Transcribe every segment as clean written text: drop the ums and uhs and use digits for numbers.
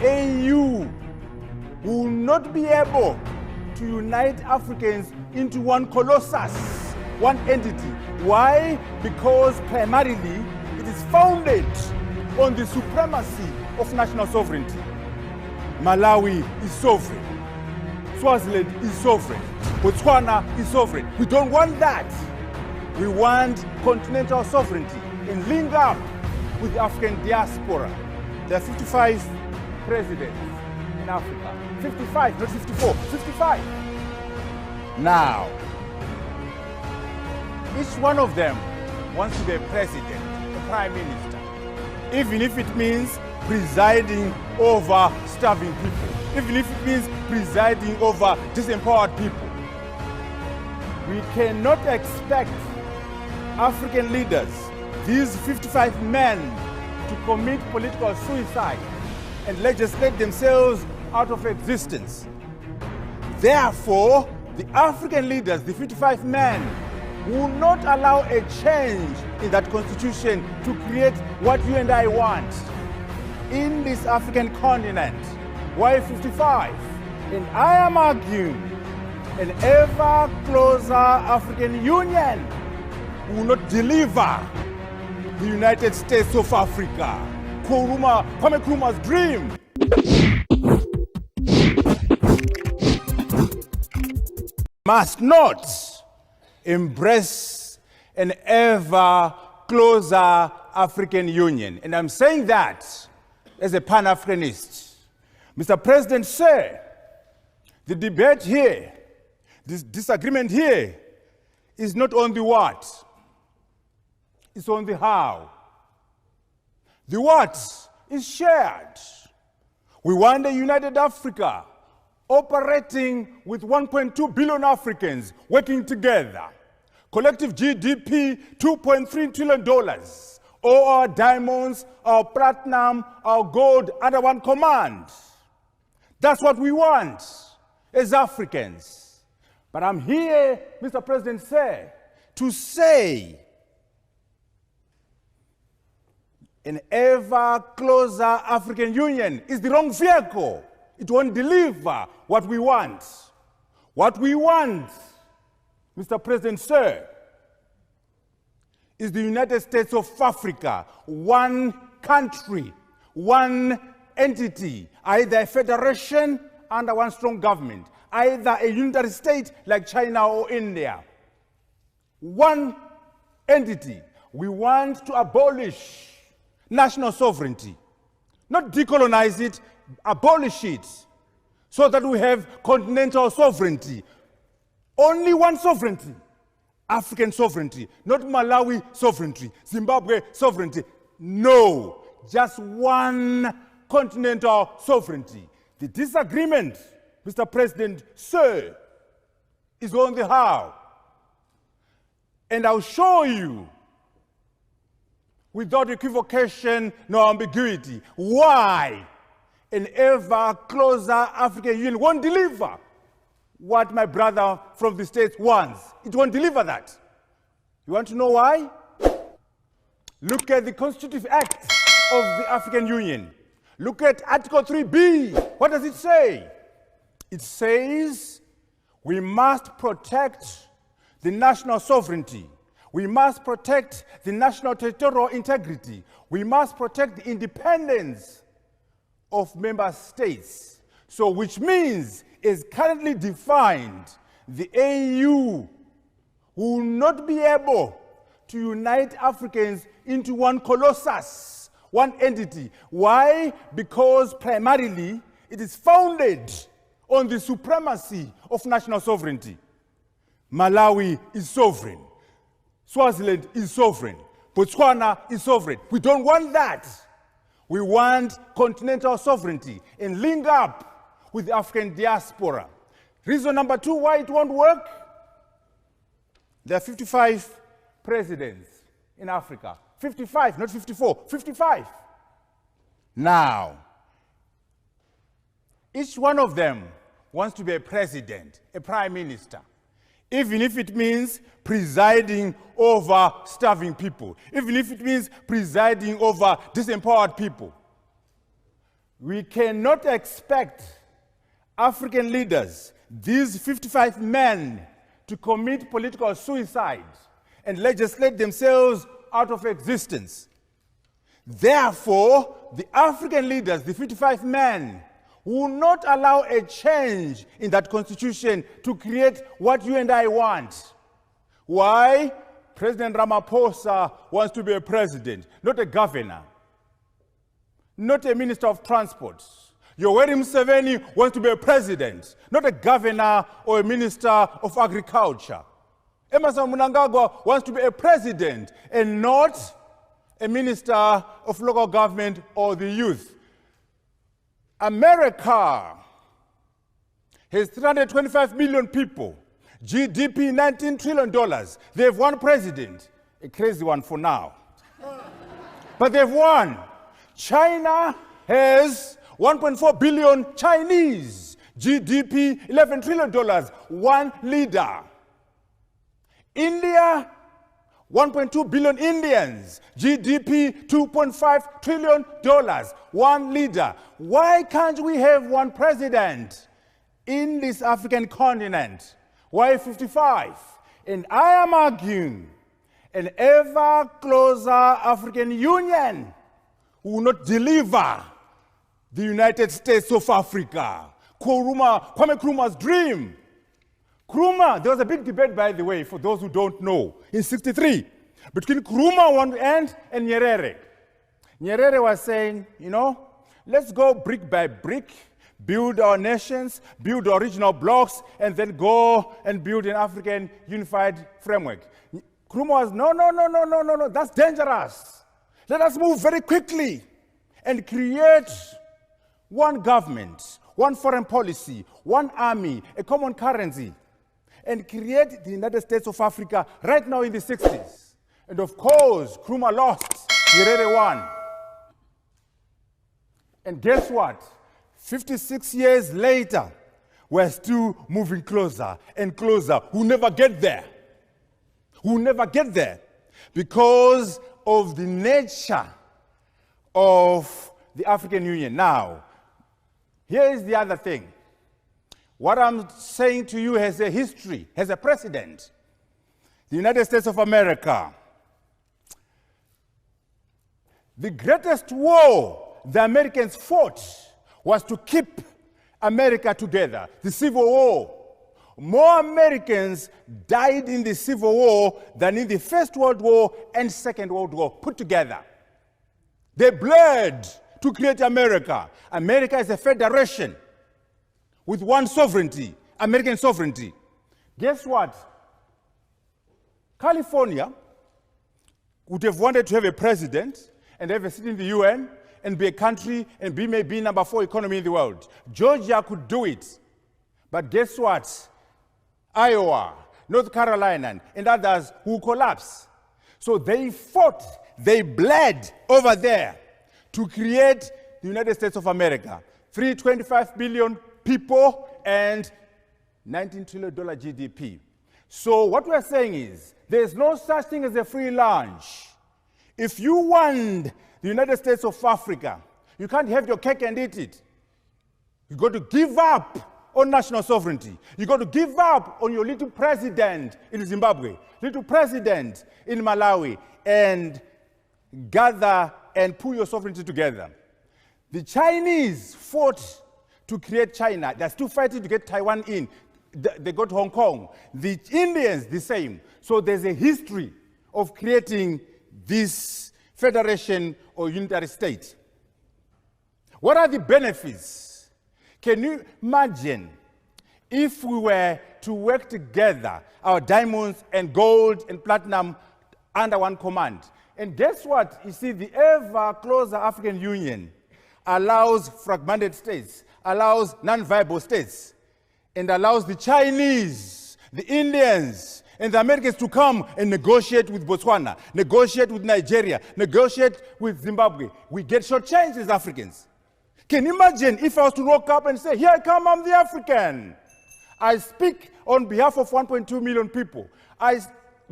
AU will not be able to unite Africans into one colossus, one entity. Why? Because primarily it is founded on the supremacy of national sovereignty. Malawi is sovereign. Swaziland is sovereign. Botswana is sovereign. We don't want that. We want continental sovereignty and link up with the African diaspora. There are 55 presidents in Africa. 55, not 54, 55. Now, each one of them wants to be a president, a prime minister, even if it means presiding over starving people, even if it means presiding over disempowered people. We cannot expect African leaders, these 55 men, to commit political suicide and legislate themselves out of existence. Therefore, the African leaders, the 55 men, will not allow a change in that constitution to create what you and I want in this African continent. Why 55? And I am arguing an ever closer African Union will not deliver the United States of Africa. Kwame Nkrumah's dream. Must not embrace an ever closer African Union. And I'm saying that as a Pan-Africanist. Mr. President, sir, the debate here, this disagreement here, is not on the what, it's on the how. The what is shared. We want a united Africa operating with 1.2 billion Africans working together. Collective GDP, $2.3 trillion. All our diamonds, our platinum, our gold under one command. That's what we want as Africans. But I'm here, Mr. President, sir, to say an ever closer African Union is the wrong vehicle. It won't deliver what we want. What we want, Mr. President, sir, is the United States of Africa, one country, one entity, either a federation under one strong government, either a unitary state like China or India. One entity. We want to abolish national sovereignty, not decolonize it, abolish it, so that we have continental sovereignty. Only one sovereignty, African sovereignty, not Malawi sovereignty, Zimbabwe sovereignty. No, just one continental sovereignty. The disagreement, Mr. President, sir, is on the how. And I'll show you, without equivocation nor ambiguity, why an ever closer African Union won't deliver what my brother from the States wants. It won't deliver that. You want to know why? Look at the Constitutive Act of the African Union. Look at Article 3B. What does it say? It says we must protect the national sovereignty. We must protect the national territorial integrity. We must protect the independence of member states. So which means, is currently defined, the AU will not be able to unite Africans into one colossus, one entity. Why? Because primarily it is founded on the supremacy of national sovereignty. Malawi is sovereign. Swaziland is sovereign. Botswana is sovereign. We don't want that. We want continental sovereignty and link up with the African diaspora. Reason number two why it won't work? There are 55 presidents in Africa. 55, not 54, 55. Now, each one of them wants to be a president, a prime minister, even if it means presiding over starving people, even if it means presiding over disempowered people. We cannot expect African leaders, these 55 men, to commit political suicide and legislate themselves out of existence. Therefore, the African leaders, the 55 men, will not allow a change in that constitution to create what you and I want. Why? President Ramaphosa wants to be a president, not a governor, not a minister of transport. Yoweri Museveni wants to be a president, not a governor or a minister of agriculture. Emerson Mnangagwa wants to be a president and not a minister of local government or the youth. America has 325 million people, GDP $19 trillion. They have one president, a crazy one for now. But they've won. China has 1.4 billion Chinese, GDP $11 trillion, one leader. India, 1.2 billion Indians, GDP $2.5 trillion, one leader. Why can't we have one president in this African continent? Why 55? And I am arguing an ever closer African Union will not deliver the United States of Africa. Kwame Nkrumah's dream. Nkrumah, there was a big debate, by the way, for those who don't know, in '63, between Nkrumah on one end and Nyerere. Nyerere was saying, you know, let's go brick by brick, build our nations, build our regional blocks, and then go and build an African unified framework. Nkrumah was, no, that's dangerous. Let us move very quickly and create one government, one foreign policy, one army, a common currency, and create the United States of Africa right now in the 60s. And of course, Nkrumah lost, Nyerere won. And guess what? 56 years later, we're still moving closer and closer. We'll never get there. We'll never get there because of the nature of the African Union. Now, here is the other thing. What I'm saying to you has a history, has a precedent. The United States of America, the greatest war the Americans fought was to keep America together, the Civil War. More Americans died in the Civil War than in the First World War and Second World War put together. They bled to create America. America is a federation with one sovereignty, American sovereignty. Guess what? California would have wanted to have a president and have a seat in the UN and be a country and be maybe number 4 economy in the world. Georgia could do it. But guess what? Iowa, North Carolina, and others will collapse. So they fought, they bled over there to create the United States of America. 325 billion people and $19 trillion GDP. So what we're saying is, there's no such thing as a free lunch. If you want the United States of Africa, you can't have your cake and eat it. You've got to give up on national sovereignty. You've got to give up on your little president in Zimbabwe, little president in Malawi, and gather and pull your sovereignty together. The Chinese fought to create China. They're still fighting to get Taiwan in. They got Hong Kong. The Indians, the same. So there's a history of creating this federation or unitary state. What are the benefits? Can you imagine if we were to work together, our diamonds and gold and platinum under one command? And guess what? You see, the ever closer African Union allows fragmented states, allows non-viable states, and allows the Chinese, the Indians, and the Americans to come and negotiate with Botswana, negotiate with Nigeria, negotiate with Zimbabwe. We get shortchanged as Africans. Can you imagine if I was to walk up and say, here I come, I'm the African. I speak on behalf of 1.2 million people,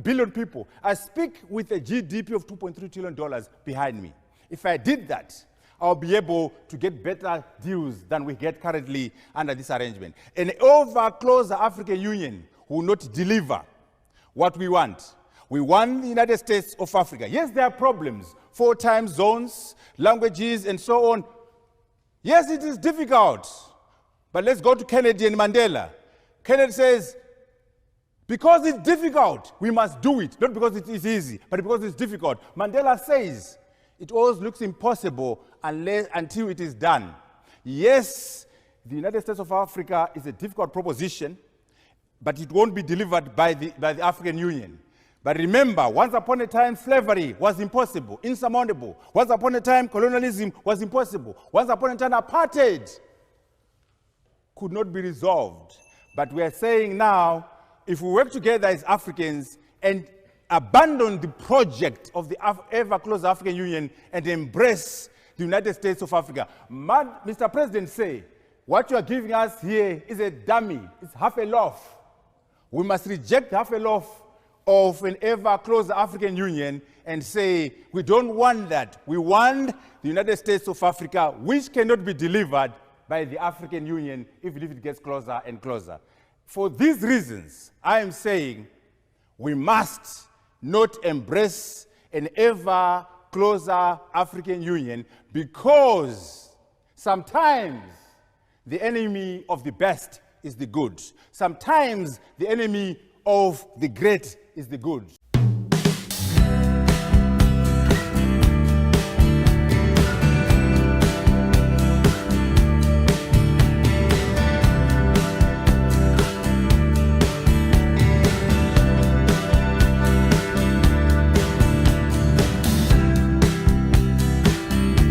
billion people. I speak with a GDP of $2.3 trillion behind me. If I did that, I'll be able to get better deals than we get currently under this arrangement. An ever closer African Union will not deliver what we want. We want the United States of Africa. Yes, there are problems, 4 time zones, languages, and so on. Yes, it is difficult. But let's go to Kennedy and Mandela. Kennedy says, because it's difficult, we must do it. Not because it is easy, but because it's difficult. Mandela says, it always looks impossible until it is done. Yes, the United States of Africa is a difficult proposition, but it won't be delivered by the African Union. But remember, once upon a time, slavery was impossible, insurmountable. Once upon a time, colonialism was impossible. Once upon a time, apartheid could not be resolved. But we are saying now, if we work together as Africans and abandon the project of the ever closer African Union and embrace the United States of Africa, Mr. President say, what you are giving us here is a dummy. It's half a loaf. We must reject half a loaf of an ever closer African Union and say, we don't want that. We want the United States of Africa, which cannot be delivered by the African Union if it gets closer and closer. For these reasons, I am saying we must not embrace an ever closer African Union, because sometimes the enemy of the best is the good. Sometimes the enemy of the great is the good.